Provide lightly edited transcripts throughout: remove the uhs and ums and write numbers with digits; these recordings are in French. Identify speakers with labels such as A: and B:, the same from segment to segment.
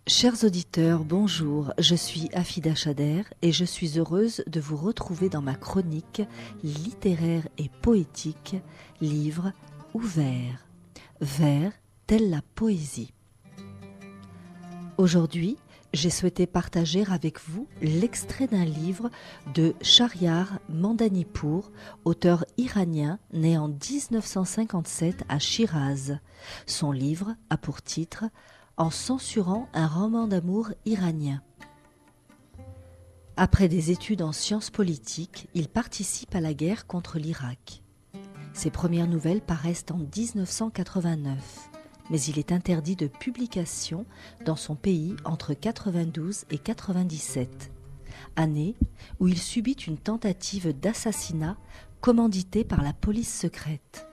A: Chers auditeurs, bonjour, je suis Afida Chader et je suis heureuse de vous retrouver dans ma chronique littéraire et poétique, livre ouvert, vers telle la poésie. Aujourd'hui, j'ai souhaité partager avec vous l'extrait d'un livre de Shahryar Mandanipur, auteur iranien né en 1957 à Shiraz. Son livre a pour titre « En censurant un roman d'amour iranien ». Après des études en sciences politiques, il participe à la guerre contre l'Irak. Ses premières nouvelles paraissent en 1989. Mais il est interdit de publication dans son pays entre 92 et 97, année où il subit une tentative d'assassinat commanditée par la police secrète.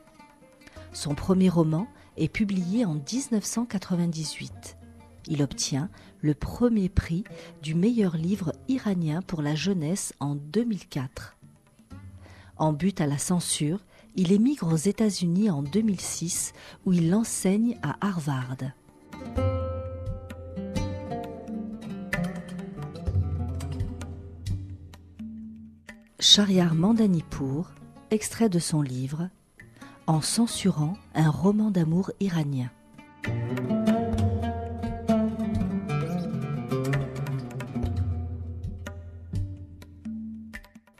A: Son premier roman est publié en 1998. Il obtient le premier prix du meilleur livre iranien pour la jeunesse en 2004. En butte à la censure, il émigre aux États-Unis en 2006 où il enseigne à Harvard. Shahryar Mandanipur, extrait de son livre « En censurant un roman d'amour iranien ».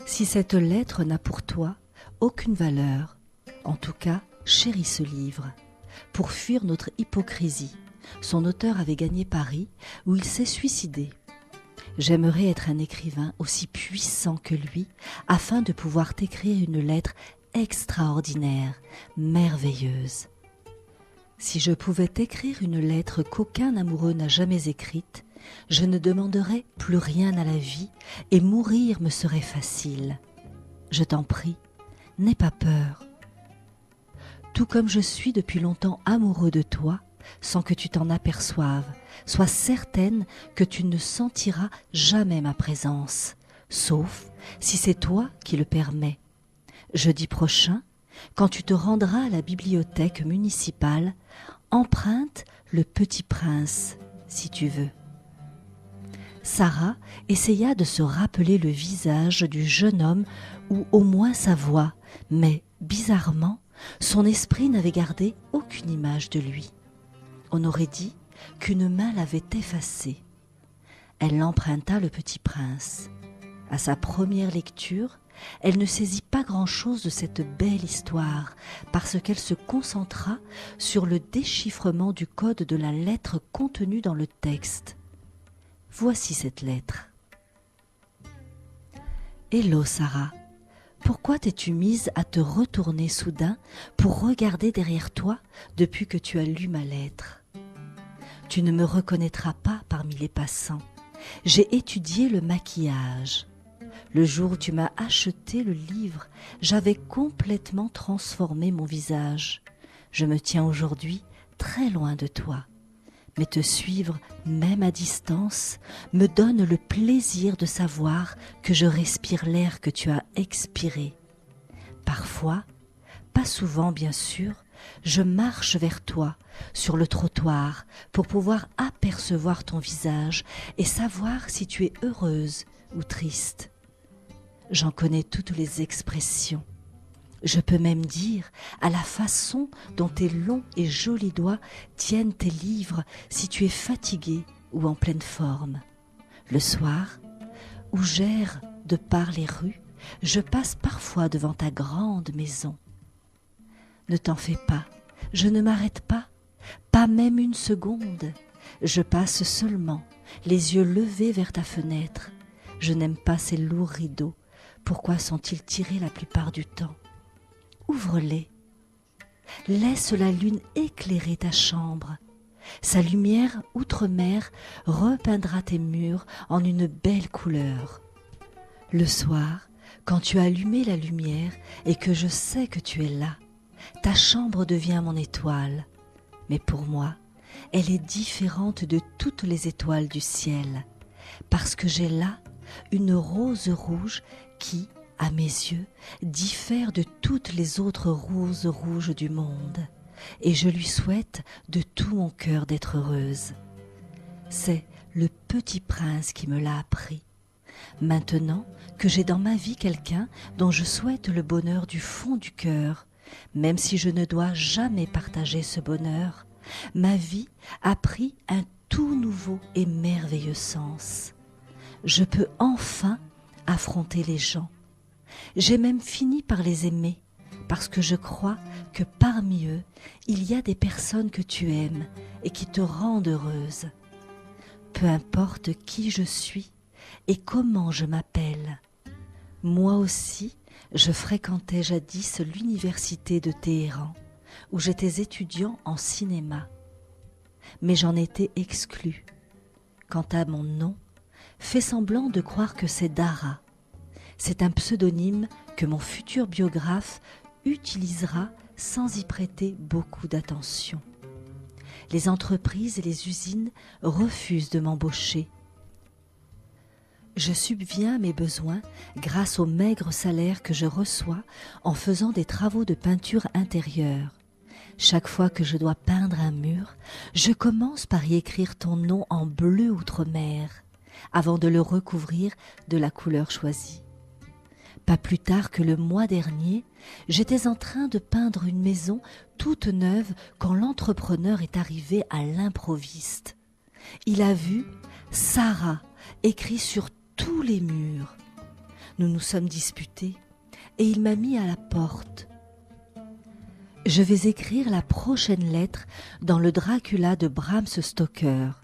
A: Si cette lettre n'a pour toi aucune valeur, en tout cas, chéris ce livre. Pour fuir notre hypocrisie, son auteur avait gagné Paris, où il s'est suicidé. J'aimerais être un écrivain aussi puissant que lui, afin de pouvoir t'écrire une lettre extraordinaire, merveilleuse. Si je pouvais t'écrire une lettre qu'aucun amoureux n'a jamais écrite, je ne demanderais plus rien à la vie, et mourir me serait facile. Je t'en prie, n'aie pas peur. Tout comme je suis depuis longtemps amoureux de toi, sans que tu t'en aperçoives, sois certaine que tu ne sentiras jamais ma présence, sauf si c'est toi qui le permets. Jeudi prochain, quand tu te rendras à la bibliothèque municipale, emprunte Le Petit Prince, si tu veux. Sarah essaya de se rappeler le visage du jeune homme ou au moins sa voix, mais bizarrement, son esprit n'avait gardé aucune image de lui. On aurait dit qu'une main l'avait effacé. Elle emprunta Le Petit Prince. À sa première lecture, elle ne saisit pas grand-chose de cette belle histoire parce qu'elle se concentra sur le déchiffrement du code de la lettre contenue dans le texte. Voici cette lettre. Hello Sarah, pourquoi t'es-tu mise à te retourner soudain pour regarder derrière toi depuis que tu as lu ma lettre? Tu ne me reconnaîtras pas parmi les passants. J'ai étudié le maquillage. Le jour où tu m'as acheté le livre, j'avais complètement transformé mon visage. Je me tiens aujourd'hui très loin de toi. Mais te suivre, même à distance, me donne le plaisir de savoir que je respire l'air que tu as expiré. Parfois, pas souvent bien sûr, je marche vers toi sur le trottoir pour pouvoir apercevoir ton visage et savoir si tu es heureuse ou triste. J'en connais toutes les expressions. Je peux même dire à la façon dont tes longs et jolis doigts tiennent tes livres si tu es fatigué ou en pleine forme. Le soir, où j'erre de par les rues, je passe parfois devant ta grande maison. Ne t'en fais pas, je ne m'arrête pas, pas même une seconde. Je passe seulement, les yeux levés vers ta fenêtre. Je n'aime pas ces lourds rideaux. Pourquoi sont-ils tirés la plupart du temps ? Ouvre-les. Laisse la lune éclairer ta chambre. Sa lumière outre-mer repeindra tes murs en une belle couleur. Le soir, quand tu as allumé la lumière et que je sais que tu es là, ta chambre devient mon étoile. Mais pour moi, elle est différente de toutes les étoiles du ciel, parce que j'ai là une rose rouge qui, à mes yeux, diffère de toutes les autres roses rouges du monde, et je lui souhaite de tout mon cœur d'être heureuse. C'est le petit prince qui me l'a appris. Maintenant que j'ai dans ma vie quelqu'un dont je souhaite le bonheur du fond du cœur, même si je ne dois jamais partager ce bonheur, ma vie a pris un tout nouveau et merveilleux sens. Je peux enfin affronter les gens. J'ai même fini par les aimer, parce que je crois que parmi eux, il y a des personnes que tu aimes et qui te rendent heureuse. Peu importe qui je suis et comment je m'appelle. Moi aussi, je fréquentais jadis l'université de Téhéran, où j'étais étudiant en cinéma. Mais j'en étais exclu. Quant à mon nom, fais semblant de croire que c'est Dara. C'est un pseudonyme que mon futur biographe utilisera sans y prêter beaucoup d'attention. Les entreprises et les usines refusent de m'embaucher. Je subviens à mes besoins grâce au maigre salaire que je reçois en faisant des travaux de peinture intérieure. Chaque fois que je dois peindre un mur, je commence par y écrire ton nom en bleu outre-mer, avant de le recouvrir de la couleur choisie. Pas plus tard que le mois dernier, j'étais en train de peindre une maison toute neuve quand l'entrepreneur est arrivé à l'improviste. Il a vu « Sarah » écrit sur tous les murs. Nous nous sommes disputés et il m'a mis à la porte. Je vais écrire la prochaine lettre dans le Dracula de Bram Stoker.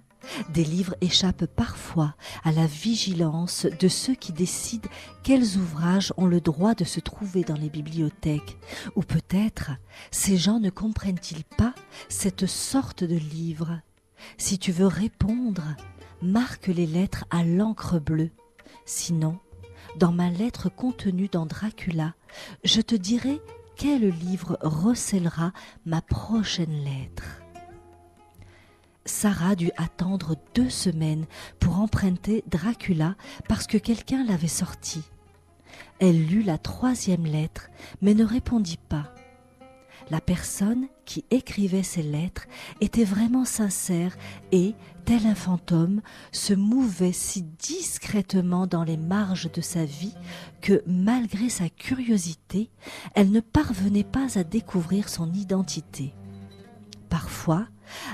A: Des livres échappent parfois à la vigilance de ceux qui décident quels ouvrages ont le droit de se trouver dans les bibliothèques. Ou peut-être ces gens ne comprennent-ils pas cette sorte de livre. Si tu veux répondre, marque les lettres à l'encre bleue. Sinon, dans ma lettre contenue dans Dracula, je te dirai quel livre recèlera ma prochaine lettre. Sarah dut attendre 2 semaines pour emprunter Dracula parce que quelqu'un l'avait sorti. Elle lut la 3e lettre, mais ne répondit pas. La personne qui écrivait ces lettres était vraiment sincère et, tel un fantôme, se mouvait si discrètement dans les marges de sa vie que, malgré sa curiosité, elle ne parvenait pas à découvrir son identité. Parfois,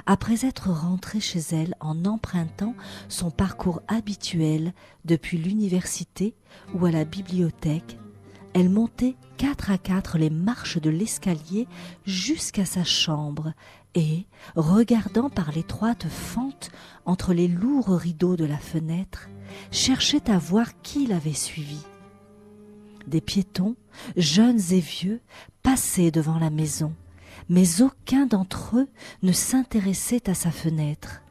A: après être rentrée chez elle en empruntant son parcours habituel depuis l'université ou à la bibliothèque, elle montait 4 à 4 les marches de l'escalier jusqu'à sa chambre et, regardant par l'étroite fente entre les lourds rideaux de la fenêtre, cherchait à voir qui l'avait suivie. Des piétons, jeunes et vieux, passaient devant la maison, mais aucun d'entre eux ne s'intéressait à sa fenêtre.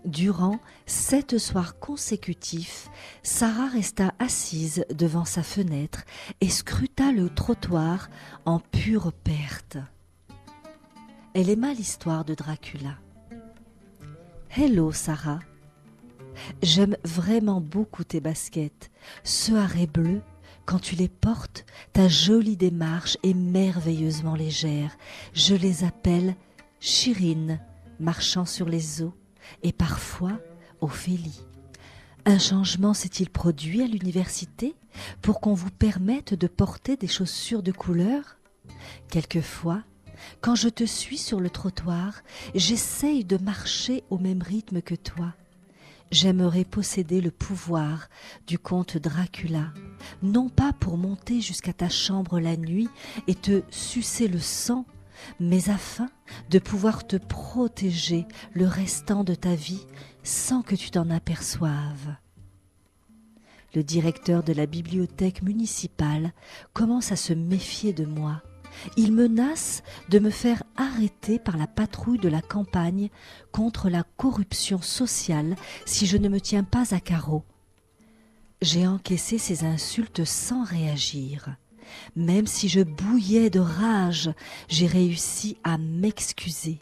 A: Durant 7 soirs consécutifs, Sarah resta assise devant sa fenêtre et scruta le trottoir en pure perte. Elle aima l'histoire de Dracula. « Hello, Sarah. J'aime vraiment beaucoup tes baskets. Ce haré bleu, quand tu les portes, ta jolie démarche est merveilleusement légère. Je les appelle Chirine, marchant sur les eaux, et parfois Ophélie. Un changement s'est-il produit à l'université pour qu'on vous permette de porter des chaussures de couleur? Quelquefois, quand je te suis sur le trottoir, j'essaye de marcher au même rythme que toi. J'aimerais posséder le pouvoir du comte Dracula, non pas pour monter jusqu'à ta chambre la nuit et te sucer le sang, mais afin de pouvoir te protéger le restant de ta vie sans que tu t'en aperçoives. » Le directeur de la bibliothèque municipale commence à se méfier de moi. Il menace de me faire arrêter par la patrouille de la campagne contre la corruption sociale si je ne me tiens pas à carreau. J'ai encaissé ces insultes sans réagir. Même si je bouillais de rage, j'ai réussi à m'excuser.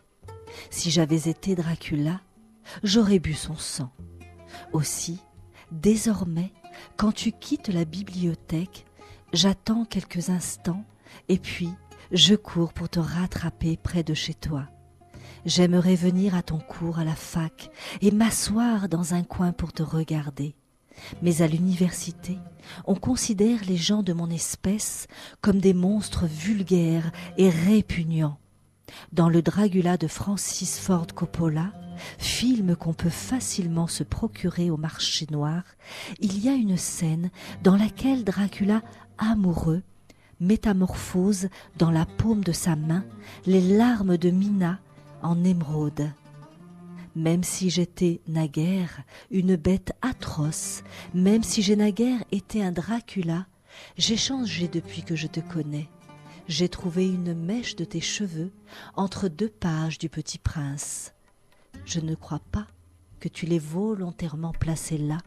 A: Si j'avais été Dracula, j'aurais bu son sang. Aussi, désormais, quand tu quittes la bibliothèque, j'attends quelques instants et puis je cours pour te rattraper près de chez toi. J'aimerais venir à ton cours à la fac et m'asseoir dans un coin pour te regarder. Mais à l'université, on considère les gens de mon espèce comme des monstres vulgaires et répugnants. Dans le Dracula de Francis Ford Coppola, film qu'on peut facilement se procurer au marché noir, il y a une scène dans laquelle Dracula, amoureux, métamorphose dans la paume de sa main les larmes de Mina en émeraude. Même si j'étais naguère une bête atroce, même si j'ai naguère été un Dracula, j'ai changé depuis que je te connais. J'ai trouvé une mèche de tes cheveux entre 2 pages du Petit Prince. Je ne crois pas que tu l'aies volontairement placée là,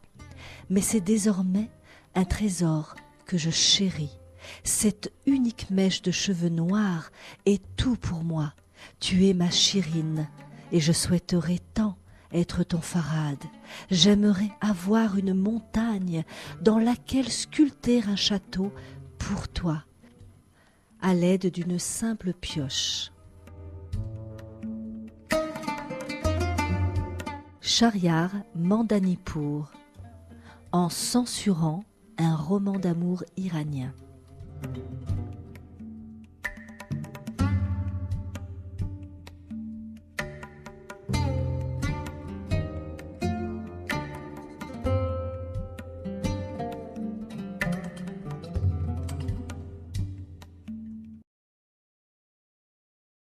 A: mais c'est désormais un trésor que je chéris. Cette unique mèche de cheveux noirs est tout pour moi. Tu es ma Chirine, et je souhaiterais tant être ton Farhad. J'aimerais avoir une montagne dans laquelle sculpter un château pour toi, à l'aide d'une simple pioche. Shahryar Mandanipur, en censurant un roman d'amour iranien.